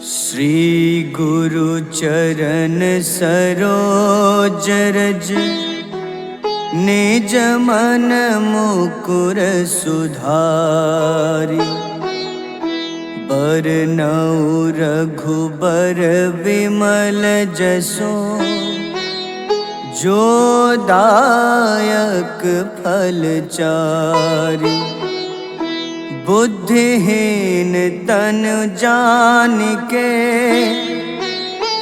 श्री गुरु चरण सरोज रज निज मन मुकुर सुधारि। बरनउँ रघुबर विमल जसु जो दायक फल चारि। बुद्धिहीन तन जानिके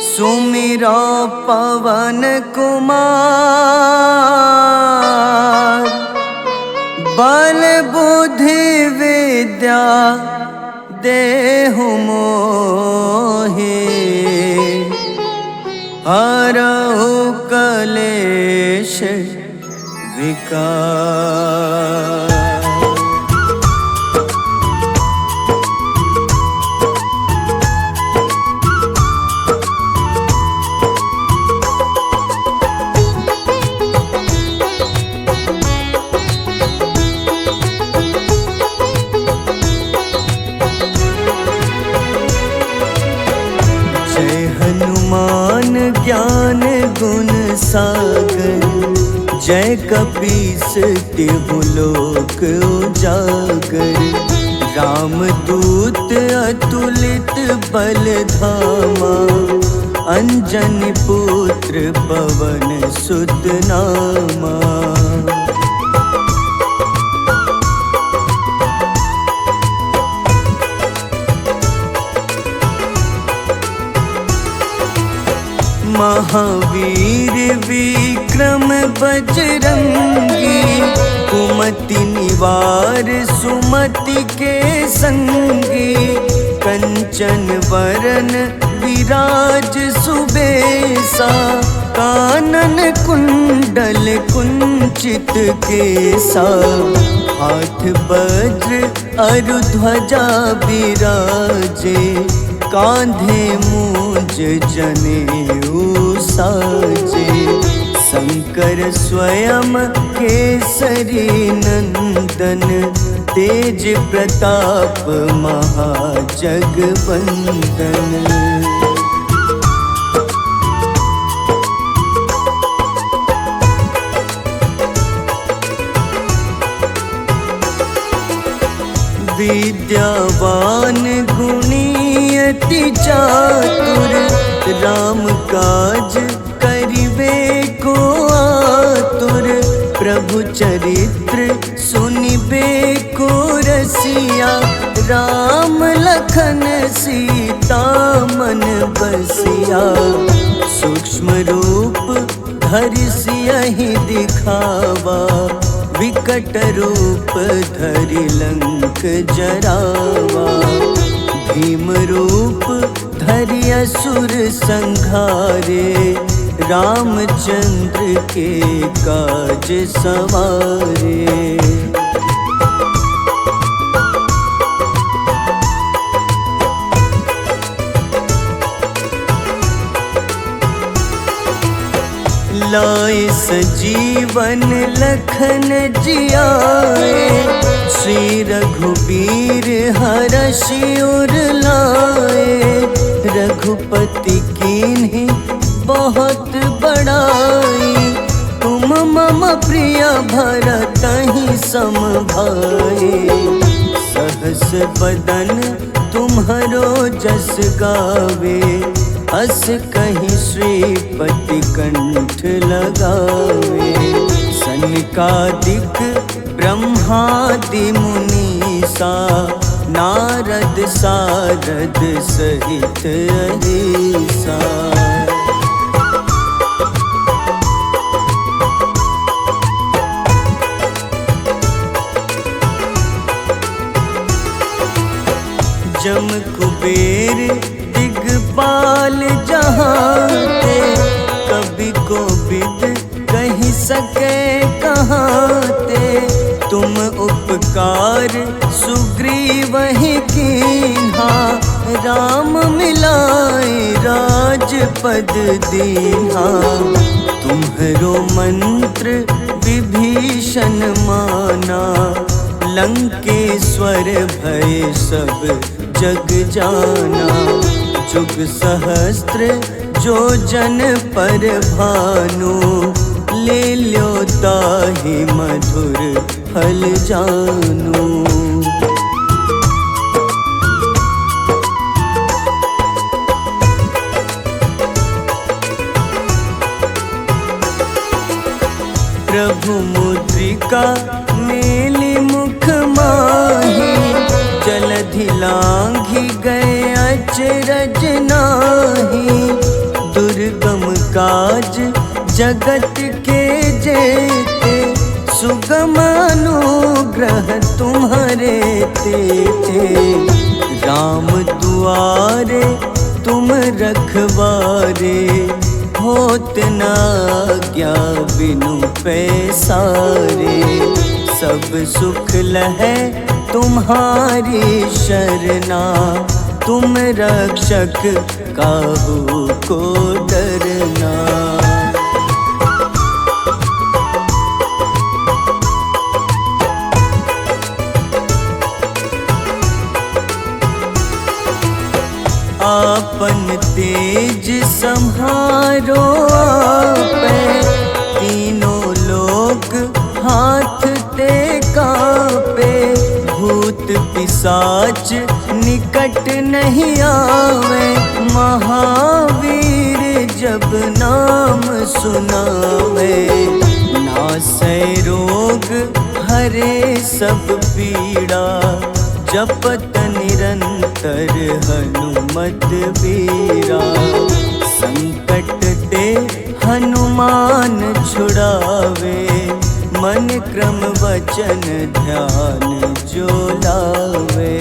सुमिरो पवन कुमार। बल बुद्धि विद्या देहु मोहि हरहु कलेश विकार। हनुमान ज्ञान गुण सागर जय कपीस तिहु लोक उजागर। रामदूत अतुलित बल धामा अंजनी पुत्र पवन सुत नामा। महावीर विक्रम बजरंगी कुमति निवार सुमति के संगी। कंचन वरन विराज सुबेसा कानन कुंडल कुंचित केसा। हाथ वज्र अरु ध्वजा बिराजे कांधे मूंज जनेऊ साजे। शंकर स्वयं केसरी नंदन तेज प्रताप महाजगवंदन। विद्यावान गुणी अति चातुर राम काज करिबे को आतुर। प्रभु चरित्र सुनिबे को रसिया राम लखन सीता मन बसिया। सूक्ष्म रूप धरि सियहि दिखावा विकट रूप धरि लंक जरावा। भीम रूप धरि असुर संहारे रामचंद्र के काज सवारे। लाए सजीवन लखन जियाए श्री रघुबीर हरषि उर लाए। रघुपति कीन्ही बहुत बड़ाई तुम मम प्रिय भरतहि सम भाई। सहस बदन तुम्हरो जस गावे अस कहीं श्रीपति कंठ लगावे। सनकादिक ब्रह्मादि मुनीसा नारद सारद सहित अहिसा। जम कुबेर दिगपाल जहाते कभी को बिद कहीं सके कहाते। तुम उपकार सुग्रीवहि कीन्हा राम मिलाए राजपद दीन्हा। तुम्हरो मंत्र विभीषण माना लंकेश्वर भय सब जग जाना। जुग सहस्त्र जो जन पर भानु, ले ल्यो ताहि मधुर फल जानू। प्रभु मुद्रिका मेली मुख माही, जलधि लांघि गए अचरज नाही। दुर्गम काज जगत के जेते, सुगम अनुग्रह तुम्हारे तेते। राम दुआरे तुम रखवारे, होत न आज्ञा बिनु पैसारे। सब सुख लहै तुम्हारी शरणा, तुम रक्षक काहू को डरना। आपन तेज सम्हारो आपै, तीनों लोक हाथ ते कांपे। भूत पिशाच निकट नहीं आवे, महावीर जब नाम सुनावे। नासै रोग हरे सब पीड़ा, जपत निरंतर हनुमत बीरा। संकट ते हनुमान छुड़ावे, मन क्रम वचन ध्यान जो लावे।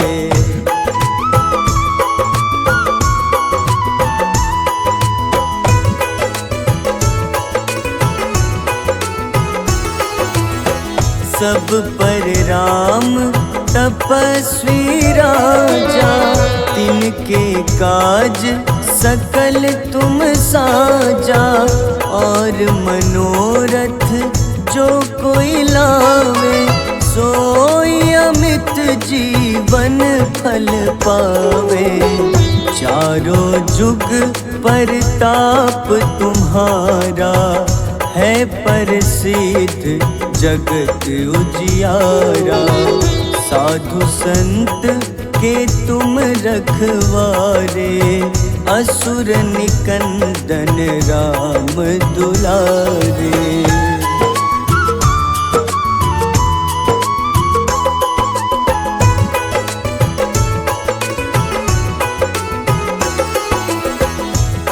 सब पर राम तपस्वी राजा, तिनके काज सकल तुम साजा। और मनोरथ जो कोई लावे, सोई अमित जीवन फल पावे। चारों जुग परताप तुम्हारा, है प्रसिद्ध जगत उजियारा। साधु संत के तुम रखवारे, असुर निकंदन राम दुलारे।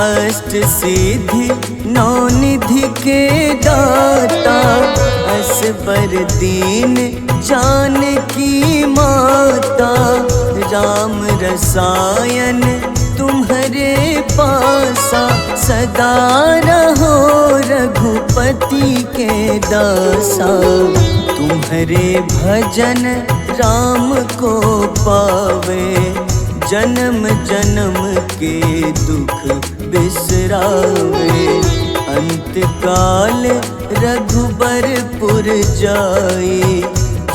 अष्ट सिद्धि नौ निधि के दाता, असबर दीन जानकी माता। राम रसायन तुम्हारे पासा, सदा रहो रघुपति के दासा। तुम्हारे भजन राम को पावे, जन्म जन्म के दुख बिसरावे। अंत काल रघुबरपुर जाई,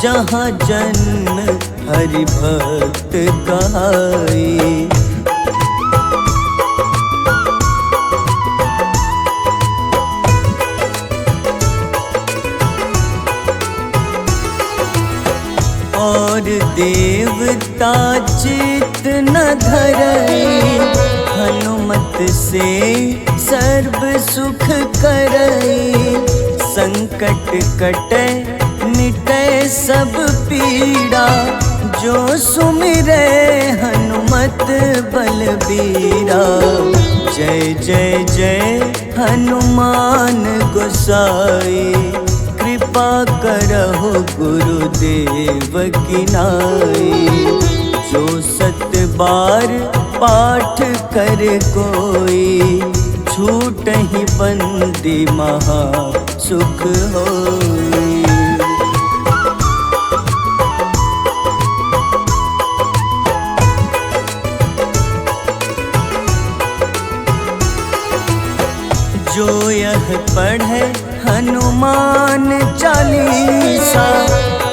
जहाँ जन्म हरि भक्त कहाई। और देवता चित न धरई, हनुमत से सर्व सुख करई। संकट कटै मिटै सब पीड़ा, जो सुमिरै हनुमत बलबीरा। जय जय जय हनुमान गोसाई, कृपा करहु गुरुदेव की नाई। जो सत बार पाठ कर कोई, छूटहि बंदी महा सुख होई। जो यह पढ़े हनुमान चालीसा,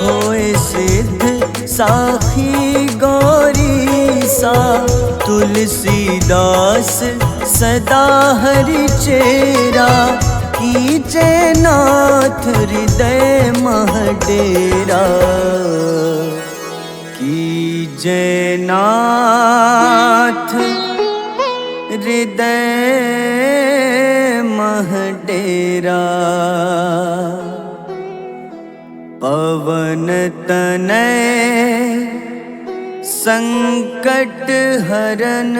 होए सिद्ध साखी गौरीसा। तुलसीदास सदा हरि चेरा, कीजे नाथ हृदय मह डेरा। कीजे नाथ हृदय मह डेरा। पवन तनय संकट हरन,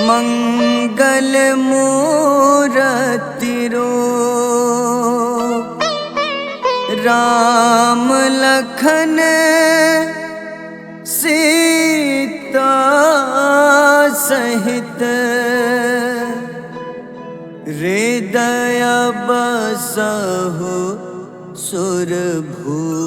मंगल मूरति रूप। राम लखन सीता सहित, हृदय बसहु सुरभूप।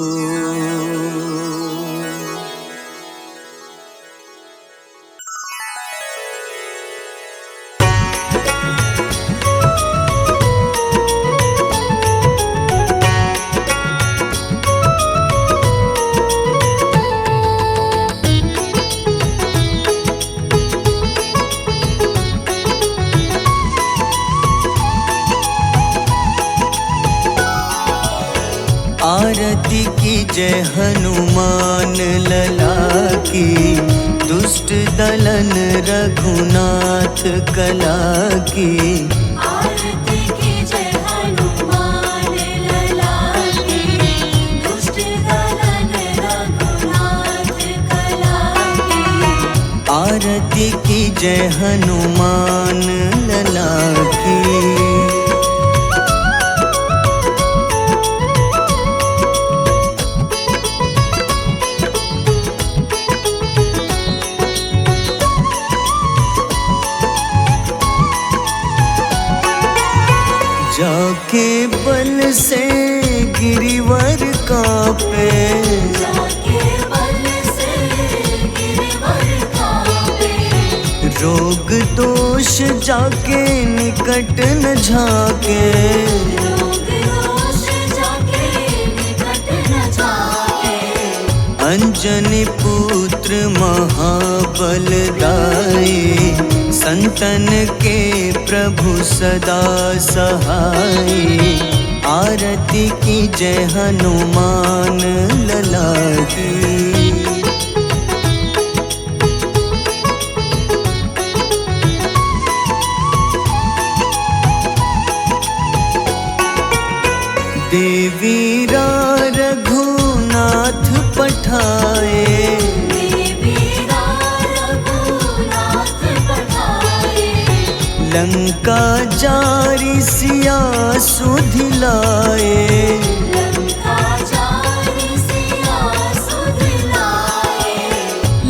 आरती कीजय हनुमान लला की, दुष्ट दलन रघुनाथ कला की। आरती कीजय हनुमान लला की, दुष्ट दलन रघुनाथ कला की। आरती कीजय हनुमान लला की। जाके बल से गिरिवर कांपे, जाके बल से गिरिवर कांपे। रोग दोष जाके निकट न झाके। रोग दोष जाके निकट न झाके। अंजनी पुत्र महाबलदाई, संतन के प्रभु सदा सहाय। आरती कीजय हनुमान लला की। देवीरा रघुनाथ पठाए, लंका जारी सिया सुधिलाए।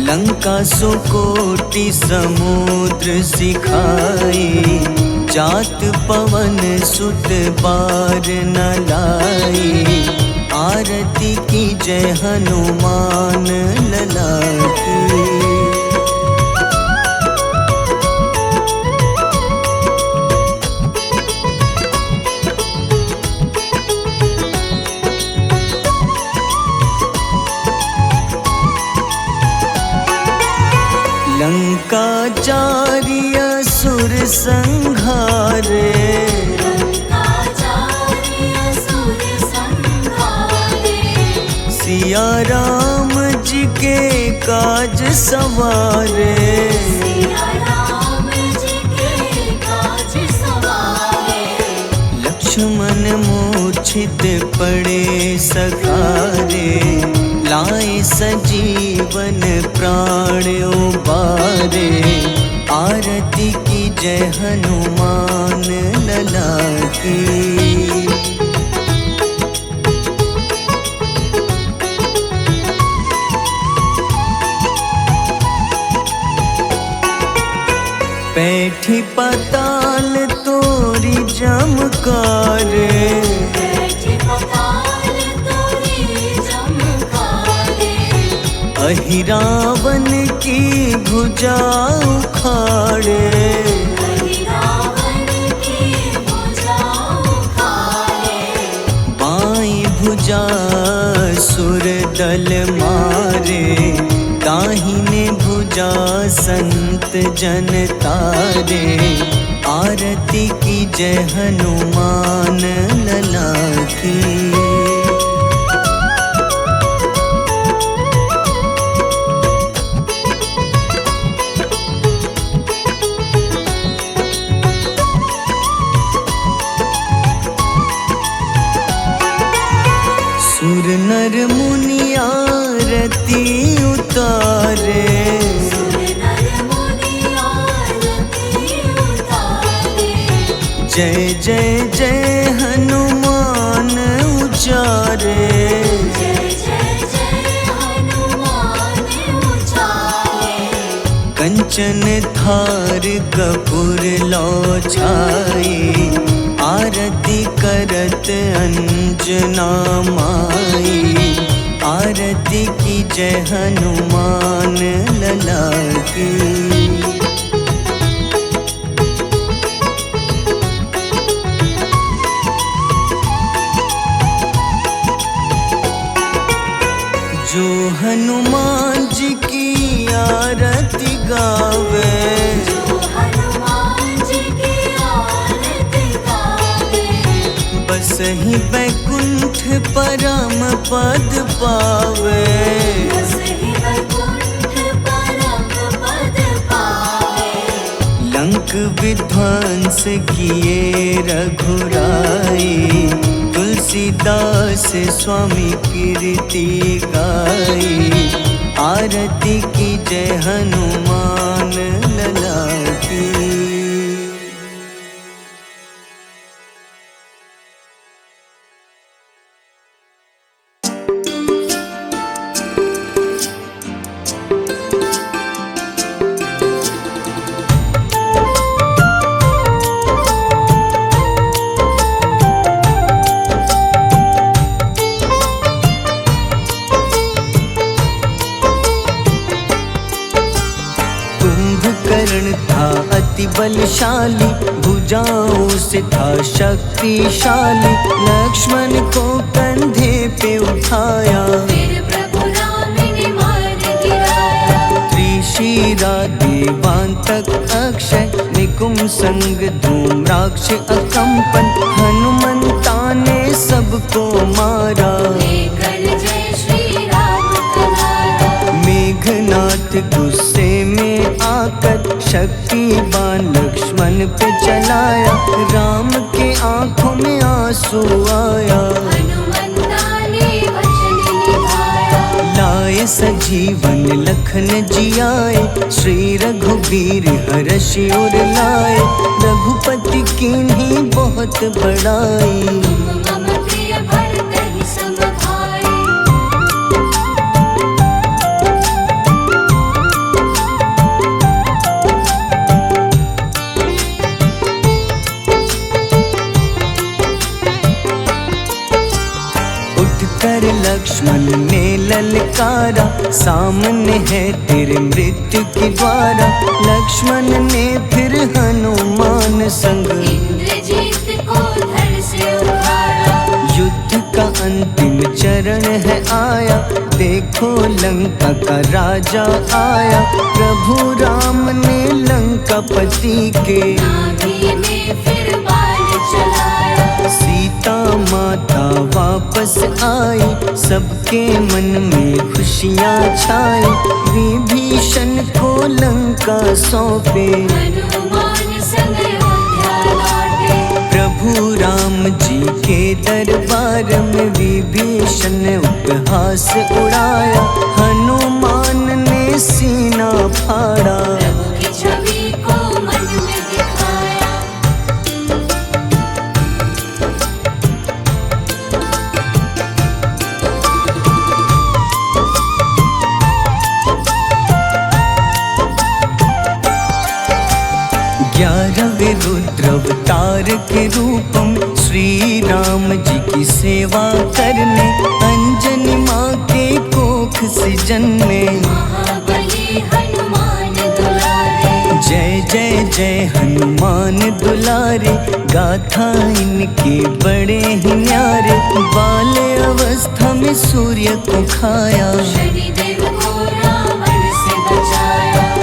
लंका सुकोटि समुद्र सिखाए, जात पवन सुत बार न लाए। आरती कीजय हनुमान लला की। लंका जारी असुर संहारे, सिया राम जी के काज सवारे। लक्ष्मण मूर्छित पड़े सखारे, लाए सजीवन प्राण उबारे। आरती कीजय हनुमान लला की। बैठी पाताल तोरी जमकारे, अहिरावन की भुजा उखाड़े। बाईं भुजा सुर दल मारे, दाहिने भुजा पूजा संत जन तारे, आरती की जय हनुमान लला की। सुर नर मुनि आरती उतारे, सुर नर मुनि आरती उतारे। जय जय जय हनुमान उचारे। जय जय जय हनुमान उचारे। कंचन थार कपूर लो छाई, आरती करत अंजना माई। आरती की जय हनुमान लला की। जो हनुमान जी की आरती गावे, जो हनुमान जी की आरती गावे। बस ही बैकुंठ परम पद पावे। बस ही वैकुंठ परम पद पावे। लंक विध्वंस किए रघुराई, तुलसीदास स्वामी कीर्ति गाई। आरती की जय हनुमान लला की। कुंभकर्ण था अति बलशाली, भुजाओं से था शक्तिशाली। लक्ष्मण को कंधे पे उठाया, फिर प्रभु राम ने मार गिराया। त्रिशिरा देवांतक अक्षय, निकुम संग धूम्राक्ष अकंपन। हनुमंता ने सबको मारा, लेकर जय श्री राम कहारा। मेघनाथ गुस्से में आकर शक्ति बाण लक्ष्मण पे चलाया। राम के आंखों में आंसू आया, हनुमंता ने वचन निभाया। लाए सजीवन लखन जियाए, श्री रघुबीर हर्षि उर लाए। रघुपति कीन्ही बहुत बड़ाई, तुम मम प्रिय भरत ही सम भाई। उठकर लक्ष्मण ने ललकारा, सामने है तेरे मृत्यु की द्वारा। लक्ष्मण ने फिर हनुमान संग, इंद्रजीत को धड़ से उखाड़ा। युद्ध का अंतिम चरण है आया, देखो लंका का राजा आया। प्रभु राम ने लंकापति के, नाभि में फिर बाण चलाया। सीता माता वापस आई, सबके मन में खुशियाँ छाई। विभीषण को लंका सौंपे, हनुमान संग अयोध्या लौटे। प्रभु राम जी के दरबार में विभीषण उपहास उड़ाया। हनुमान ने सीना फाड़ा, प्रभु की छवि को मन में दिखाया। ग्यारहवें रुद्रावतार के रूपम, श्री राम जी की सेवा करने। अंजनी माँ के कोख से जन्मे, महाबली हनुमान दुलारे। जय जय जय हनुमान दुलारे। गाथा इनके बड़े ही न्यारे, बाल्य अवस्था में सूर्य को खाया। शनिदेव को रावण से बचाया।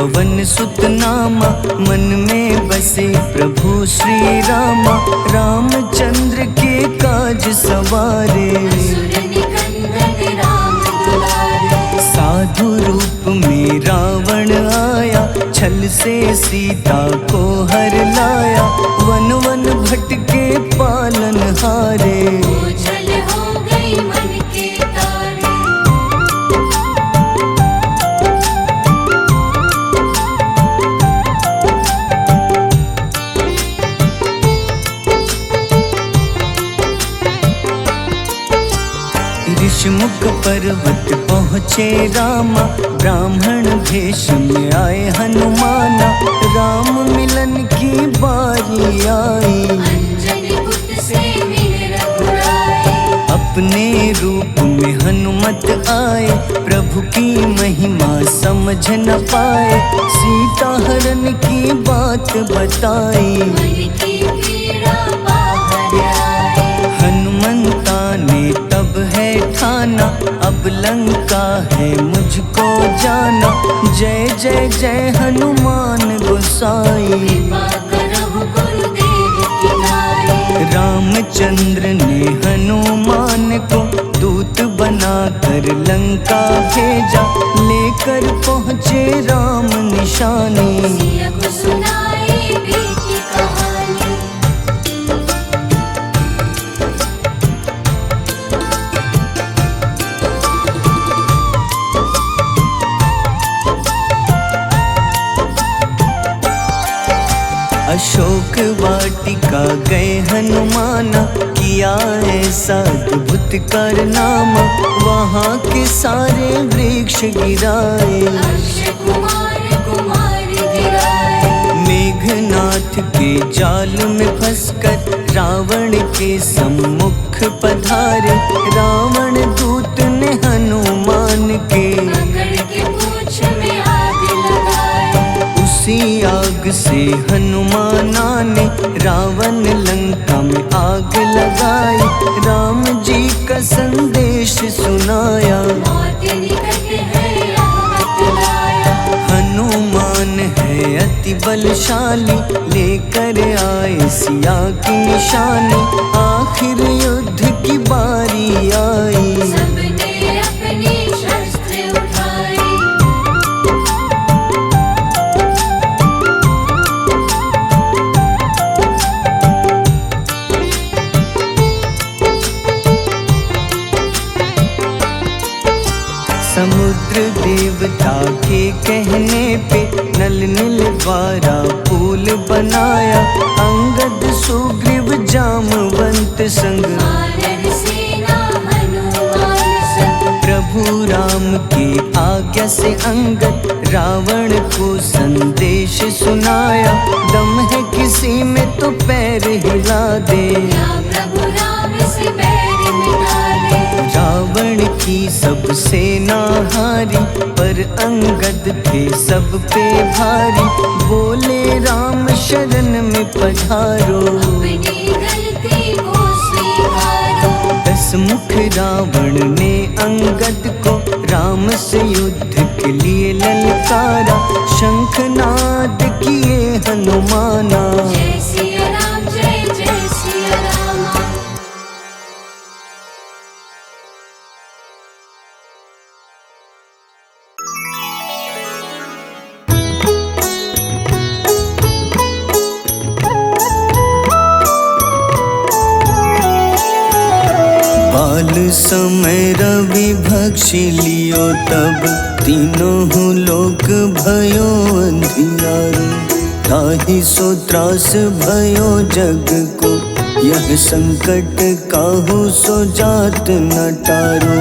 पवन सुत नामा, मन में बसे प्रभु श्री रामा। रामचंद्र के काज सवारे, असुर निकंदन राम दुलारे। साधु रूप में रावण आया, छल से सीता को हर लाया। वन वन भटके पालन हारे, ओझल हो गई मन के तारे। ऋषिमुख पर्वत पहुँचे रामा, ब्राह्मण भेष में आए हनुमाना। राम मिलन की बारी आई, अंजनी पुत्र से मिले रघुराई। अपने रूप में हनुमत आए, प्रभु की महिमा समझ न पाए। सीता हरण की बात बताई, मन की पीड़ा बाहर आई। हनुमंता ने तब है ठाना, अब लंका है मुझको जाना। जय जय जय हनुमान गोसाई, कृपा करहु गुरुदेव की नाई। रामचंद्र ने हनुमान को दूत बनाकर लंका भेजा। लेकर पहुँचे राम निशानी, सिया को सुनाई बीती कहानी। अशोक वाटिका गए हनुमाना, किया ऐसा अद्भुत कारनामा। वहाँ के सारे वृक्ष गिराए, अक्षय कुमार कुमार गिराए। मेघनाथ के जाल में फंसकर रावण के सम्मुख पधारे। रावण दूत ने हनुमान के पकड़ के पूंछ में आग लगाए। उसी आग से हनुमाना ने रावण लंका में आग लगाई। राम जी का संदेश सुनाया, मौत निकट है यह बतलाया। हनुमान है अति बलशाली, लेकर आए सिया की निशानी। आखिर युद्ध की बारी आई, सबने अपनी शस्त्र उठाई। समुद्र देवता के कहने पे नल नील द्वारा पुल बनाया। अंगद सुग्रीव जामवंत संग, वानर सेना हनुमान संग। प्रभु राम की आज्ञा से अंगद रावण को संदेश सुनाया। दम है किसी में तो पैर हिला दे, या प्रभु राम से बैर मिटा दे। रावण की सब सेना हारी, पर अंगद थे सब पे भारी। बोले राम शरण में पधारो, अपनी गलती को स्वीकारो। 10 मुख रावण ने अंगद को राम से युद्ध के लिए ललकारा। शंखनाद किए हनुमाना, जय सिया राम जय जय सिया रामा। बाल समय रवि भक्षी लियो, तब तीनों लोक भयो अंधियारो। ताहि सो त्रास भयो जग को, यह संकट काहू सो जात न टारो।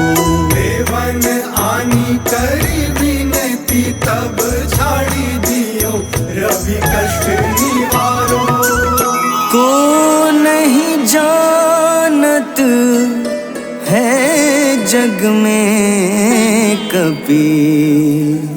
देवन आनी करी विनती, तब छाड़ी दियो रवि कष्ट निवारो। को नहीं जानत है जग में कपि,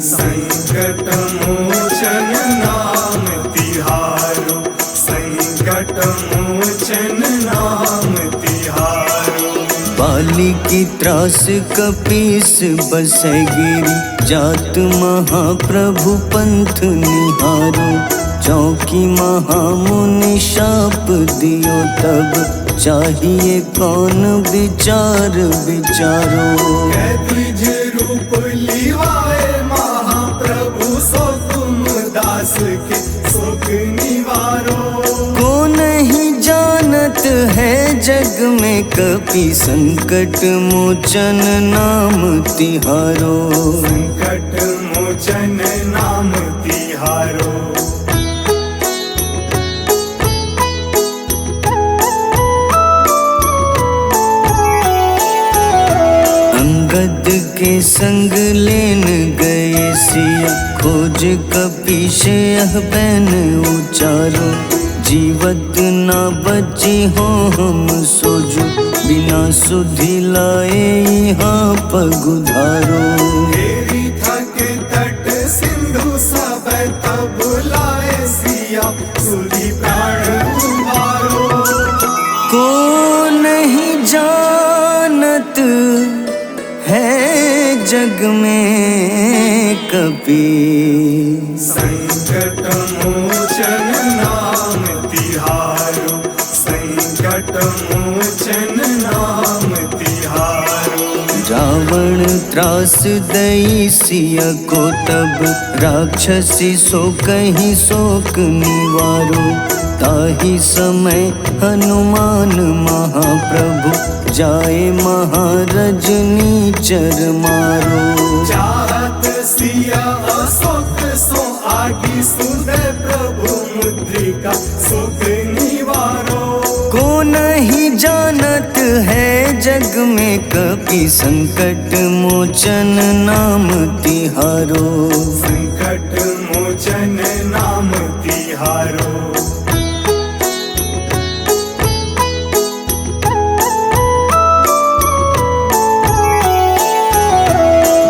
संकट मोचन नाम तिहारो। संकट मोचन नाम तिहारो। बाल काली की त्रास कपीस बसै गिरी, जात महाप्रभु पंथ निहारो। चौकी महामुनि शाप दियो तब, चाहिए कौन विचार विचारो। द्विज रूप लिवाए महाप्रभु, सो तुम दास के शोक निवारो। को नहीं जानत है जग में कपि, संकट मोचन नाम तिहारो। संकट मोचन नाम तिहारो। अंगद के संग लेन गए सिया, खोज कपीश यह बैन उचारो। जीवत ना बची हो हम सोजो, बिना सुधि लाए यहाँ पगुधारो। तेरी थके तट सिंधु सब तब लाए सिया, सुधि प्राण उबारो। को नहीं जानत है जग में कपि, संकट मोचन नाम तिहारो। संकट मोचन नाम तिहारो। रावण त्रास दई सिया को तब, राक्षसी सो कहीं शोक निवारो। ताही समय हनुमान महाप्रभु, जाए महारजनी चर मारो। चाहत सिया अशोक सो आगी, सुदय प्रभु मुद्रिका शोक निवारो। को नहीं जानत है जग में कपि, संकट मोचन नाम तिहारो। संकट मोचन नाम तिहारो।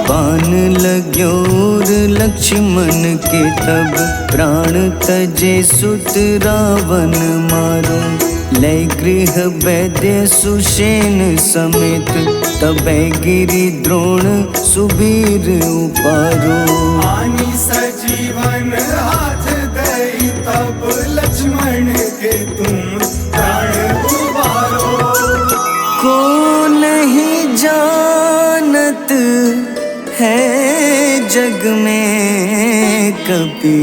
बाण लग्योर लक्ष्मण के तब, प्राण तजे सुत रावण मारो। लय गृह वैद्य सुषेण समेत, तबै गिरि द्रोण सुबीर उपारो। आनी सजीवन हाथ दई तब, लक्ष्मण के तुम प्राण उबारो। को नहीं जानत है जग में कपि,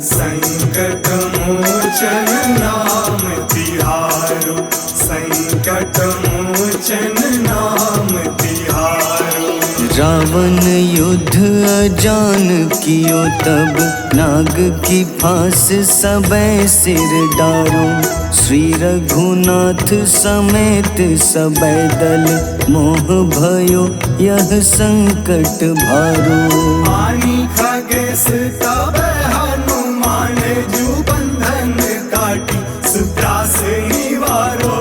संकट मोचन नाम तिहारो। संकट मोचन नाम तिहारो। रावण युद्ध अजान कियो तब, नाग की फांस सबै सिर डारो। श्री रघुनाथ समेत सबै दल, मोह भयो यह संकट भारो। आनी खगेश तब हनुमान, जू बंधन काटी सुत्रास निवारो।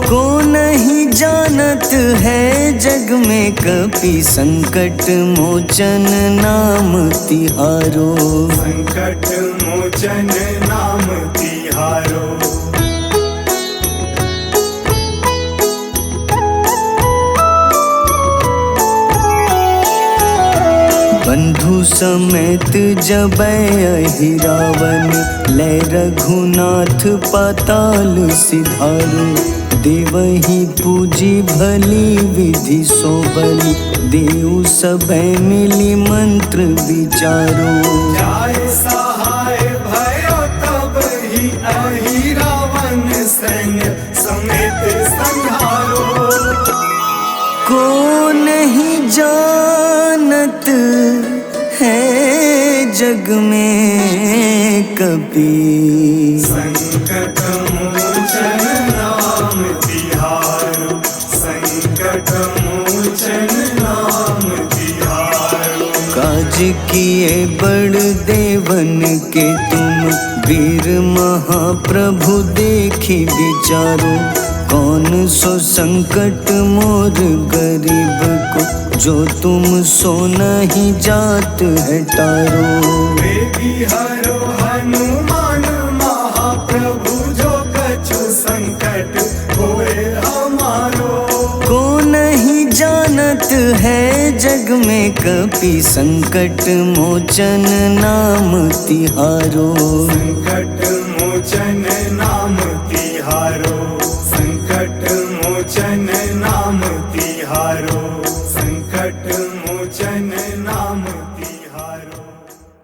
को नहीं जानत है जग में कपि, संकट मोचन नाम तिहारो। संकट मोचन नाम तिहारो। बंधु समेत जबै अहि रावण, लय रघुनाथ पाताल सिधारो। देवहि पूजी भली विधि सो बलि, देव सबै मिली मंत्र विचारो। जाय सहाय भयो तब ही अहि रावण, सैन्य समेत संहारो। को नहीं जानत है जग में कपि, संकट मोचन नाम तिहारो। संकट मोचन नाम तिहारो। काज किए बड़ देवन के तुम, वीर महाप्रभु देखी विचारो। कौन सो संकट मोर गरीब को, जो तुम सो नहीं जात है टारो। वेगी हरो हनुमान महाप्रभु, जो कछु संकट होए हमारो। को चलत है जग में कपि संकट मोचन नाम तिहारो। संकट मोचन नाम तिहारो, संकट मोचन नाम तिहारो।